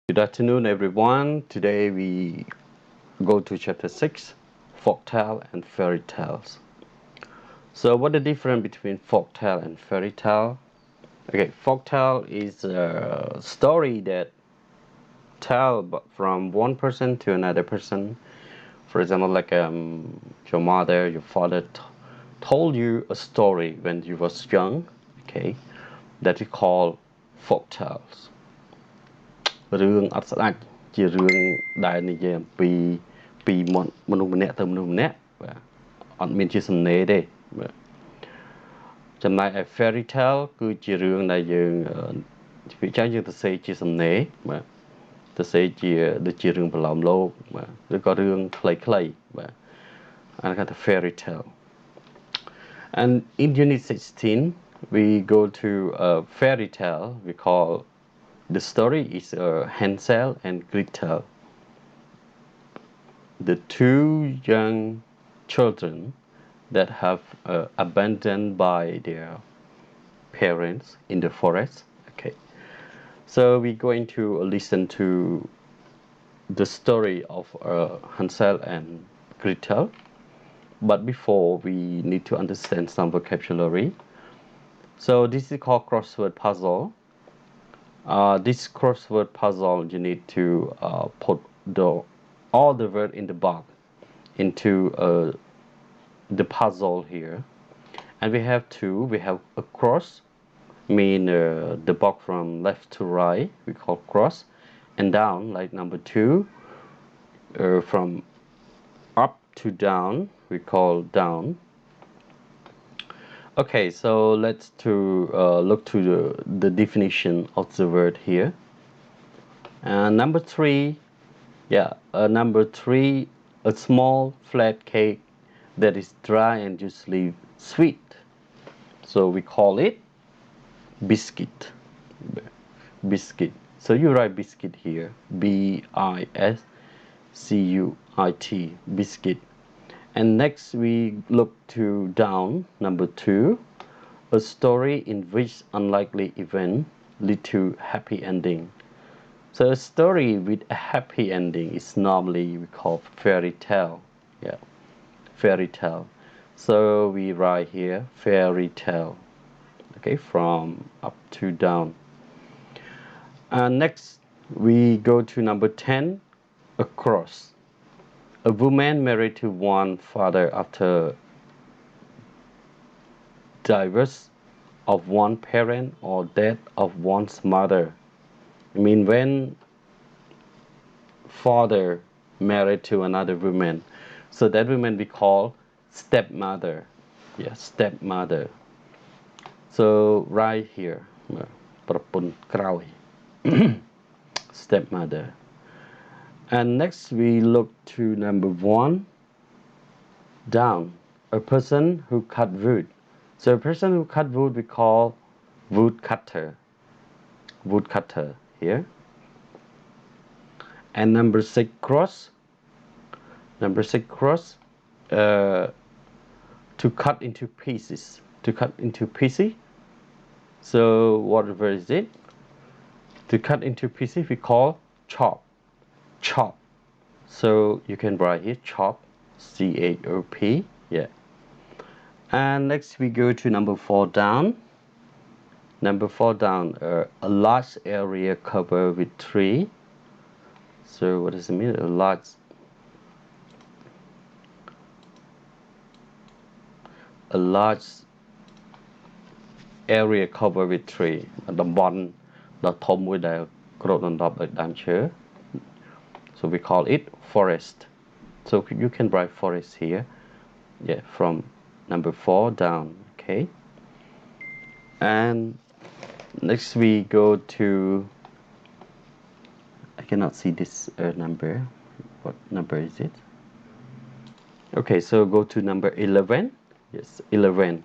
Good afternoon, everyone. Today we go to chapter 6, Folktale and Fairy Tales. So, what the difference between folktale and fairy tale? Okay, folktale is a story that tell from one person to another person. For example, like your mother, your father told you a story when you was young. Okay, that we call folktales. រឿងអត់ស្ដាច់ជារឿងដែលនិយាយអំពីមនុស្សម្នាក់ទៅមនុស្សម្នាក់បាទអត់មានជាសំណេរទេបាទចំណែកឯ fairy tale គឺជារឿងដែលយើងភាគច្រើនយើងទៅសេជាសំណេរបាទទៅសេជាដូចជារឿងប្រឡោមលោកបាទឬក៏រឿងខ្លីៗបាទអានេះគេថា fairy tale and in unit 16 we go to a fairy tale we call the story is Hansel and Gretel, the two young children that have abandoned by their parents in the forest. Okay, so we're going to listen to the story of Hansel and Gretel. But before, we need to understand some vocabulary. So this is called crossword puzzle. This crossword puzzle, you need to put all the word in the box into the puzzle here, and we have two. We have a cross, mean the box from left to right, we call cross, and down like number two, from up to down, we call down. Okay, so let's look to the definition of the word here. Number three, number three, a small flat cake that is dry and usually sweet. So we call it biscuit. Biscuit. So you write biscuit here, B-I-S-C-U-I-T, biscuit. And next we look to down, number two, a story in which unlikely event lead to happy ending. So a story with a happy ending is normally we call fairy tale. Yeah, fairy tale. So we write here fairy tale. Okay, from up to down. And next we go to number 10, across. A woman married to one father after divorce of one parent or death of one's mother. I mean, when father married to another woman, so that woman we call stepmother. Yeah, stepmother. So right here, ប្រពន្ធក្រោយ stepmother. And next we look to number one, down, a person who cut wood. So a person who cut wood we call woodcutter. Woodcutter here. And number six, cross. Number six, cross, to cut into pieces. To cut into pieces. So whatever is it? To cut into pieces we call chop. Chop. So you can write here chop, C-H-O-P. Yeah. And next we go to number four, down. Number four, down, a large area covered with tree. So what does it mean? A large area covered with tree. តំបន់ដ៏ធំមួយដែលគ្របដណ្ដប់ដោយដើមឈើ So we call it forest. So you can write forest here. Yeah, from number four down. Okay. And next we go to, I cannot see this number. What number is it? Okay, so go to number 11. Yes, 11.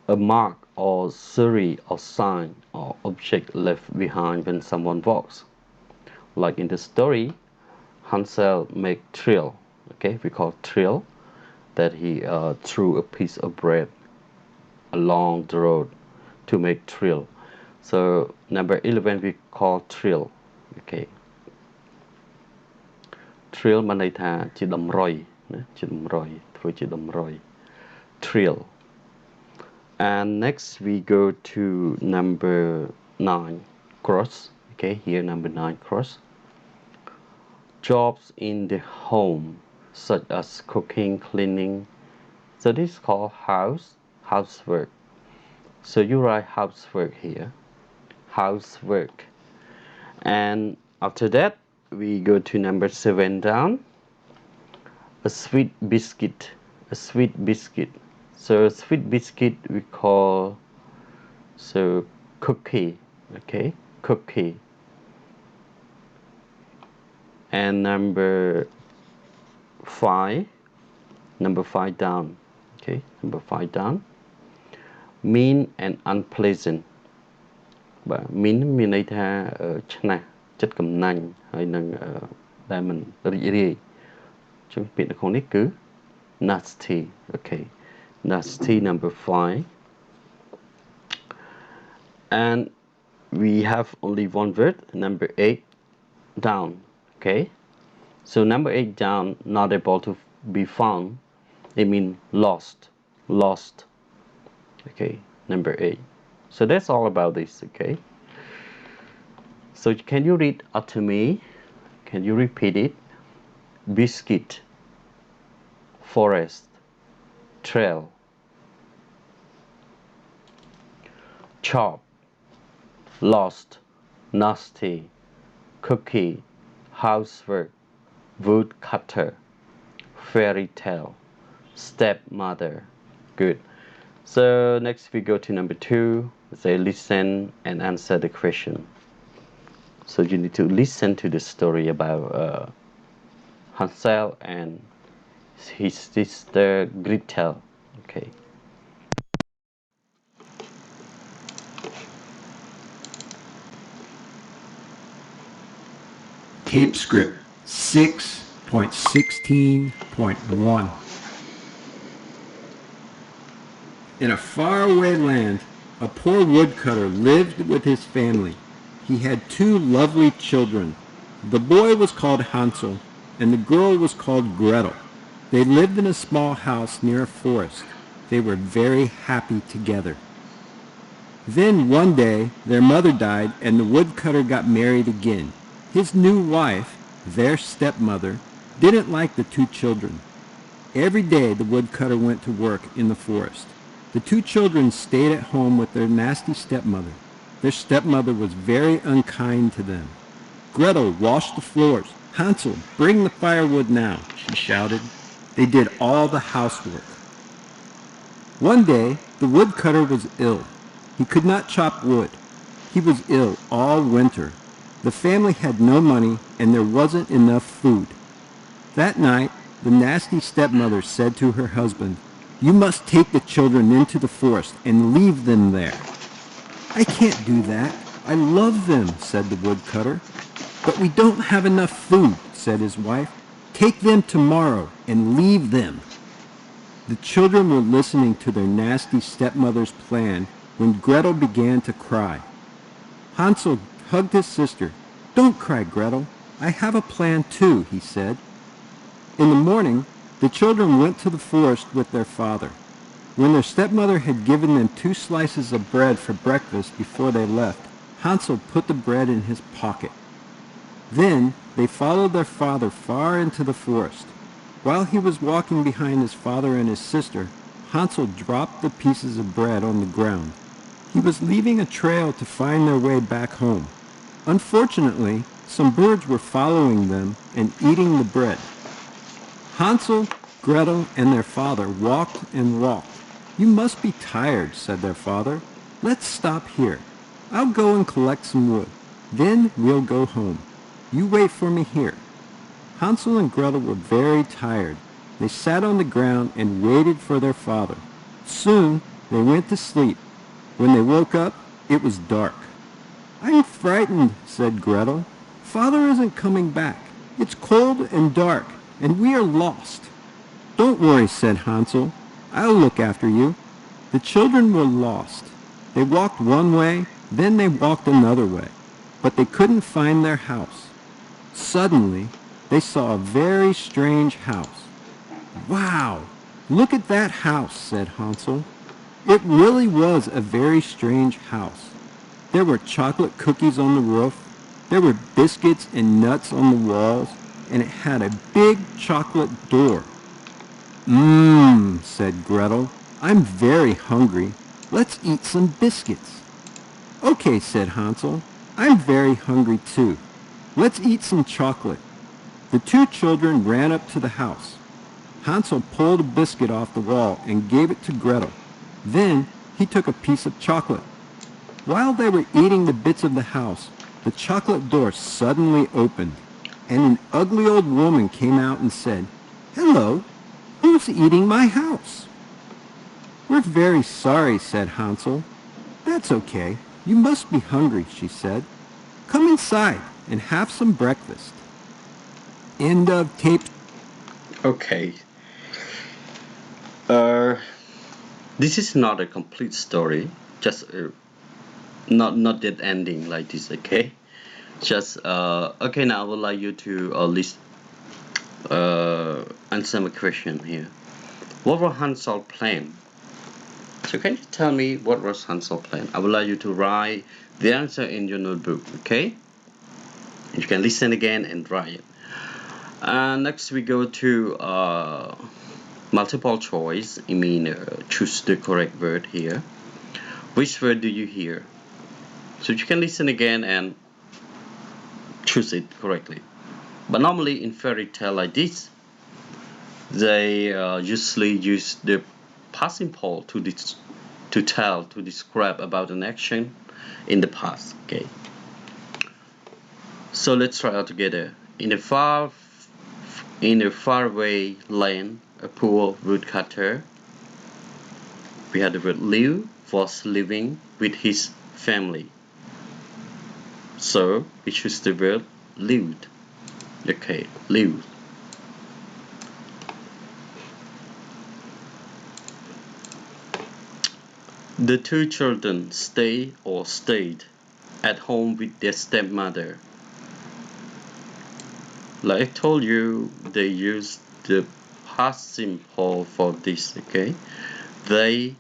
A mark or series of sign or object left behind when someone walks. Like in the story, Hansel make trail. Okay, we call trail, that he threw a piece of bread along the road to make trail. So number 11 we call trail. Okay. Trill បានន័យថាជាតម្រុយណាជាតម្រុយធ្វើជាតម្រុយ Trill. And next we go to number 9 cross. Okay, here number 9 cross. Jobs in the home such as cooking, cleaning. So this is called housework. So you write housework here. Housework. And after that we go to number 7 down. A sweet biscuit. A sweet biscuit. So sweet biscuit we call cookie. Okay, cookie. And number 5 down. Okay, number 5 down. Mean and unpleasant. But mean មានន័យថាឆ្នះចិត្តកំណាញ់ហើយនឹងដែលមិនរីករាយចឹងពាក្យនៅក្នុងនេះគឺ nasty. Okay, nasty number 5. And we have only one word, number 8 down. Okay, so number 8 down, not able to be found. It means lost. Okay, number 8. So that's all about this. Okay, so can you read after me? Can you repeat it? Biscuit, forest, trail, chop, lost, nasty, cookie, housework, woodcutter, fairy tale, stepmother. Good. So next we go to number 2. Say listen and answer the question. So you need to listen to the story about Hansel and his sister Gretel. Okay. Tape script 6.16.1. In a faraway land, a poor woodcutter lived with his family. He had 2 lovely children. The boy was called Hansel, and the girl was called Gretel. They lived in a small house near a forest. They were very happy together. Then one day, their mother died, and the woodcutter got married again. His new wife, their stepmother, didn't like the 2 children. Every day the woodcutter went to work in the forest. The 2 children stayed at home with their nasty stepmother. Their stepmother was very unkind to them. Gretel washed the floors. Hansel, bring the firewood now, she shouted. They did all the housework. One day, the woodcutter was ill. He could not chop wood. He was ill all winter. The family had no money, and there wasn't enough food. That night, the nasty stepmother said to her husband, "You must take the children into the forest and leave them there." "I can't do that. I love them," said the woodcutter. "But we don't have enough food," said his wife. "Take them tomorrow and leave them." The children were listening to their nasty stepmother's plan when Gretel began to cry. Hansel hugged his sister. "Don't cry, Gretel. I have a plan too," he said. In the morning, the children went to the forest with their father. When their stepmother had given them 2 slices of bread for breakfast before they left, Hansel put the bread in his pocket. Then they followed their father far into the forest. While he was walking behind his father and his sister, Hansel dropped the pieces of bread on the ground. He was leaving a trail to find their way back home. Unfortunately, some birds were following them and eating the bread. Hansel, Gretel, and their father walked and walked. "You must be tired," said their father. "Let's stop here. I'll go and collect some wood. Then we'll go home. You wait for me here." Hansel and Gretel were very tired. They sat on the ground and waited for their father. Soon they went to sleep. When they woke up, it was dark. "I'm frightened," said Gretel. "Father isn't coming back. It's cold and dark, and we are lost." "Don't worry," said Hansel. "I'll look after you." The children were lost. They walked one way, then they walked another way. but they couldn't find their house. Suddenly, they saw a very strange house. "Wow! Look at that house," said Hansel. It really was a very strange house. There were chocolate cookies on the roof, there were biscuits and nuts on the walls, and it had a big chocolate door. "Mmm," said Gretel. "I'm very hungry. Let's eat some biscuits." "Okay," said Hansel. "I'm very hungry too. Let's eat some chocolate." The two children ran up to the house. Hansel pulled a biscuit off the wall and gave it to Gretel. Then he took a piece of chocolate. While they were eating the bits of the house, the chocolate door suddenly opened, and an ugly old woman came out and said, "Hello, who's eating my house?" "We're very sorry," said Hansel. "That's okay. You must be hungry," she said. "Come inside and have some breakfast." End of tape. Okay. This is not a complete story. Just not that ending like this. Okay. Just okay. Now I would like you to list answer my question here. What was Hansel's plan? So can you tell me what was Hansel's plan? I would like you to write the answer in your notebook. Okay. You can listen again and write it. Next we go to multiple choice. I mean choose the correct word here. Which word do you hear? So you can listen again and choose it correctly. But normally in fairy tale like this, they usually use the past simple to describe about an action in the past. Okay. So let's try out together. In a faraway land, a poor woodcutter, we had the word live, was living with his family. So we choose the word lived. Okay, lived. The two children stayed at home with their stepmother. Like I told you, they used the past simple for this. Okay, they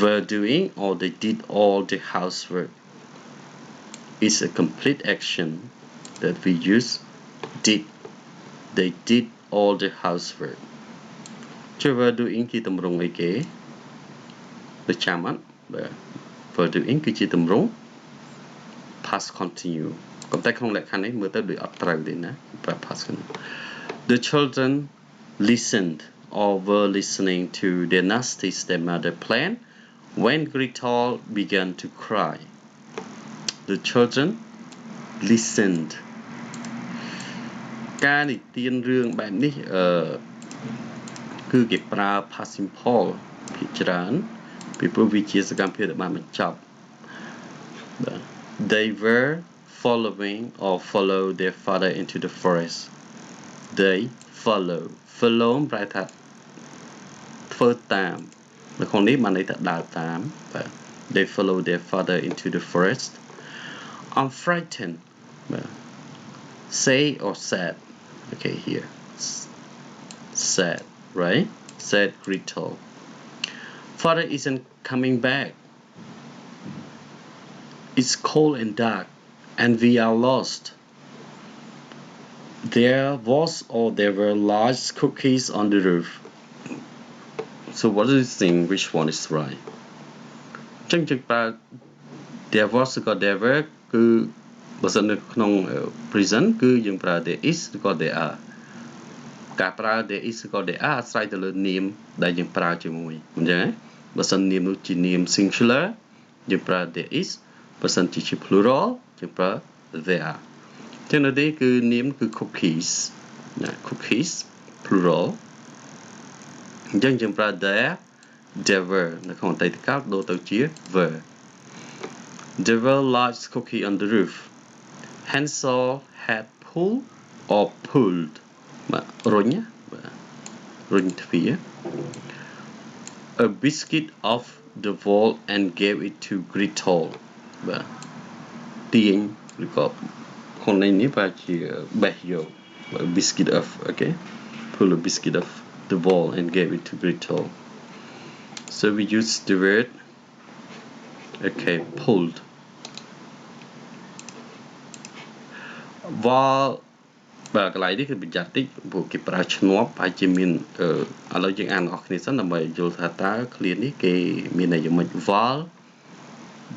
were doing or they did all the housework. It's a complete action that we use did. They did all the housework. Chứ were doing ជាទម្រង់អីគេទៅចាំអត់បាទ were doing គឺជាទម្រង់ past continue ប៉ុន្តែក្នុងលក្ខខណ្ឌនេះមើលទៅដូចអត់ត្រូវទេណាប្រើ past continue. The children listened or were listening to their nasty stepmother plan when Gretel began to cry. The children listened. ការនិទានរឿងបែបនេះគឺគេប្រើ past simple ភាគច្រើនពីព្រោះវាជាសកម្មភាពដែលបានបញ្ចប់ They were following or follow their father into the forest. They follow ប្រែថាធ្វើតាមនៅក្នុងនេះបានន័យថាដើរតាមបាទ They follow their father into the forest. I'm frightened បាទ say or sad. Okay, here sad, right? Said Gretel. Father isn't coming back. It's cold and dark, and we are lost. There were large cookies on the roof. So what do you think? Which one is right? ចឹងជិះប្រើ there was ក៏ there were គឺបើសិននៅក្នុង present គឺយើងប្រើ there is ឬក៏ there are ការប្រើ there is ឬក៏ there are អាស្រ័យទៅលើនាមដែលយើងប្រើជាមួយអញ្ចឹងណាបើសិននាមនោះជានាម singular យើងប្រើ there is បើសិនជា plural យើងប្រើ there are ចឹងនៅនេះគឺនាមគឺ cookies ណា cookies plural អញ្ចឹងយើងប្រើ there were នៅក្នុងអតីតកាលដូរទៅជា were. There were large cookies on the roof. Hansel had pulled or pulled បាទរុញទ្វារ a biscuit off the wall and gave it to Gretel បាទទាញ ឬក៏ខ្លួននេះប្រហែលជា best យក biscuit off okay pull a biscuit off the wall and gave it to Gretel so we use the word okay pulled while បាទកន្លែងនេះគឺបញ្ជាក់តិចព្រោះគេប្រើឈ្នាប់ហើយជាមានឥឡូវយើងអានអស់គ្នាសិនដើម្បីយល់ថាតើ clear នេះគេមានន័យយ៉ាងម៉េច while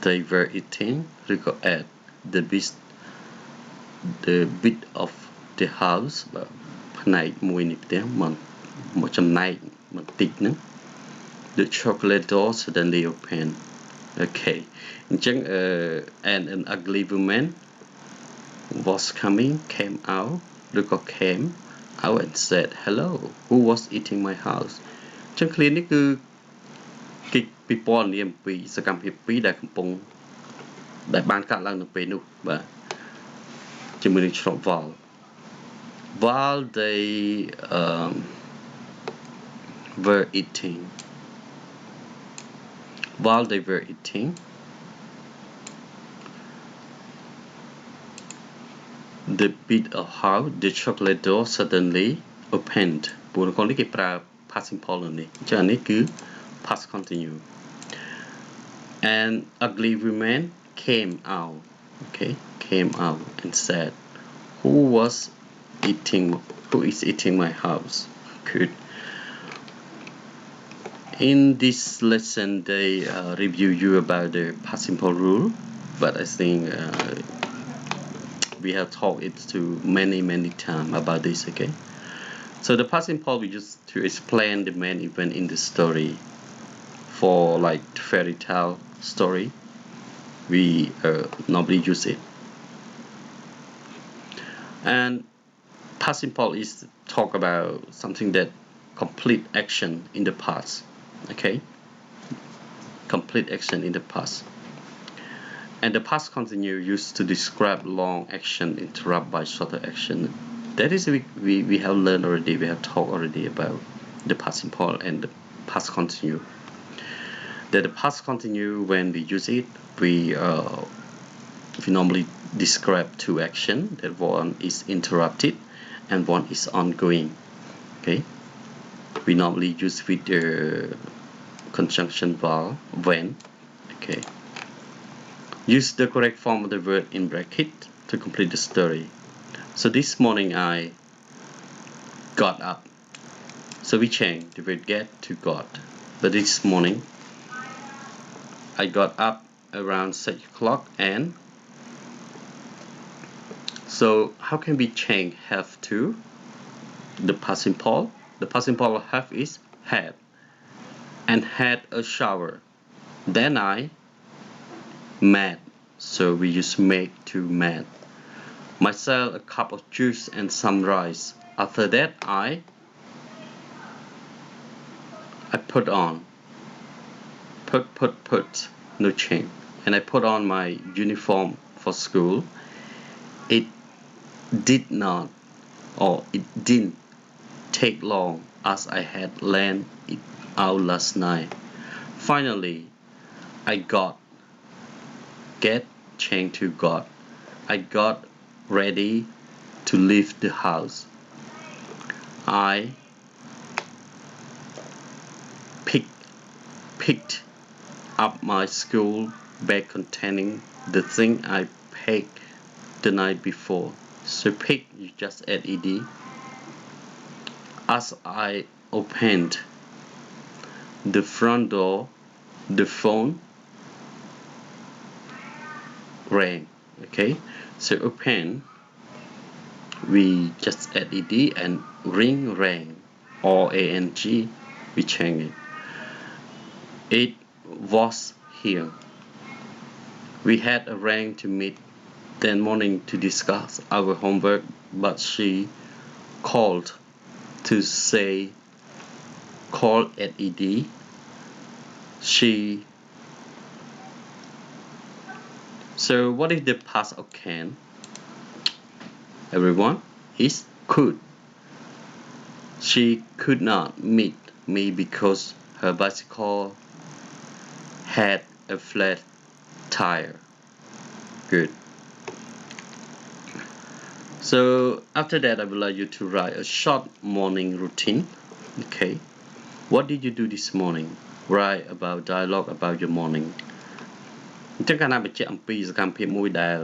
they were eating ឬក៏ at the bit of the house បាទផ្នែកមួយនៃផ្ទះមកចំណែកបន្តិចហ្នឹង the chocolate door suddenly opened okay អញ្ចឹងand an ugly woman was came out ឬក៏ came out and said hello who was eating my house អញ្ចឹង clear នេះគឺគេពិពណ៌នាអំពីសកម្មភាពពីរដែលកំពុងដែលបានកាត់ឡើងនៅពេលនោះបាទជាមួយនឹងឆ្លង while they were eating the bit of how the chocolate door suddenly opened ព្រោះក្នុងនេះគេប្រើ past simple នៅនេះអញ្ចឹងអានេះគឺ past continue and ugly woman came out okay came out and said who is eating my house good in this lesson they review you about the past simple rule but I think we have talked it to many times about this okay so the past simple we use to explain the main event in the story for like fairy tale story we normally use it and past simple is talk about something that complete action in the past okay complete action in the past and the past continue used to describe long action interrupted by shorter action that is we have learned already we have talked already about the past simple and the past continue that the past continue when we use it we normally describe two action that one is interrupted and one is ongoing okay we normally use with the conjunction verb when okay use the correct form of the word in bracket to complete the story so this morning I got up so we change the word get to got but this morning I got up around 6 o'clock and so how can we change have to the past simple the past simple of have is had and had a shower then I made so we use make to made myself a cup of juice and some rice after that I put on put no change and I put on my uniform for school it didn't take long as I had planned it out last night finally I change to got I got ready to leave the house I picked up my school bag containing the thing I packed the night before so pick you just add ed as I opened the front door the phone rang okay so open we just add ed and rang or ang we change it was here we had arranged to meet that morning to discuss our homework but she called to say call at ed she so what is the past of can everyone is could she could not meet me because her bicycle had a flat tire good So after that, I would like you to write a short morning routine. Okay, what did you do this morning? Write about dialogue about your morning. អញ្ចឹងកាលណាបញ្ជាក់អំពីសកម្មភាពមួយដែល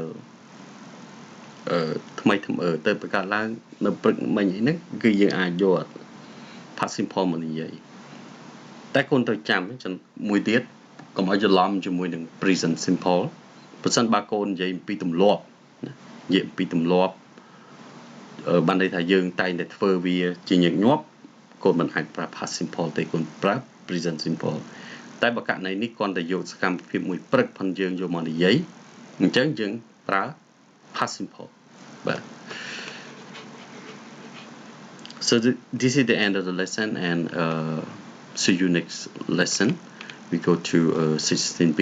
ថ្មីទៅបង្កើតឡើងនៅព្រឹកមិញអីហ្នឹងគឺយើងអាចយក past simple មកនិយាយតែកូនត្រូវចាំមួយទៀតកុំឲ្យច្រឡំជាមួយនឹង present simple ប្រសិនបើកូននិយាយអំពីទម្លាប់និយាយអំពីទម្លាប់បានន័យថាយើងតែងតែធ្វើវាជាញឹកញាប់កូនមិនអាចប្រើ past simple ទេកូនប្រើ present simple តែបើករណីនេះគ្រាន់តែយកសកម្មភាពមួយព្រឹកផងយើងយកមកនិយាយអញ្ចឹងយើងប្រើ past simple បាទ So this is the end of the lesson, and see you next lesson. We go to 16b,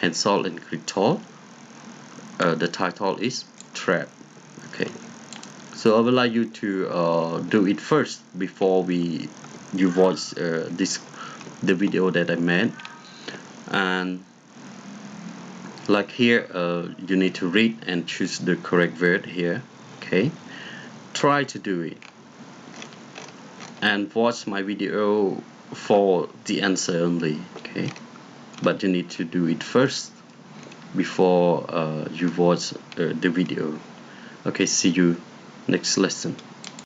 Hansel and Gretel. The title is Trap. Okay. So I would like you to do it first before you watch the video that I made. And like here, you need to read and choose the correct word here. Okay. Try to do it. And watch my video for the answer only, okay? But you need to do it first before you watch the video. Okay, see you next lesson.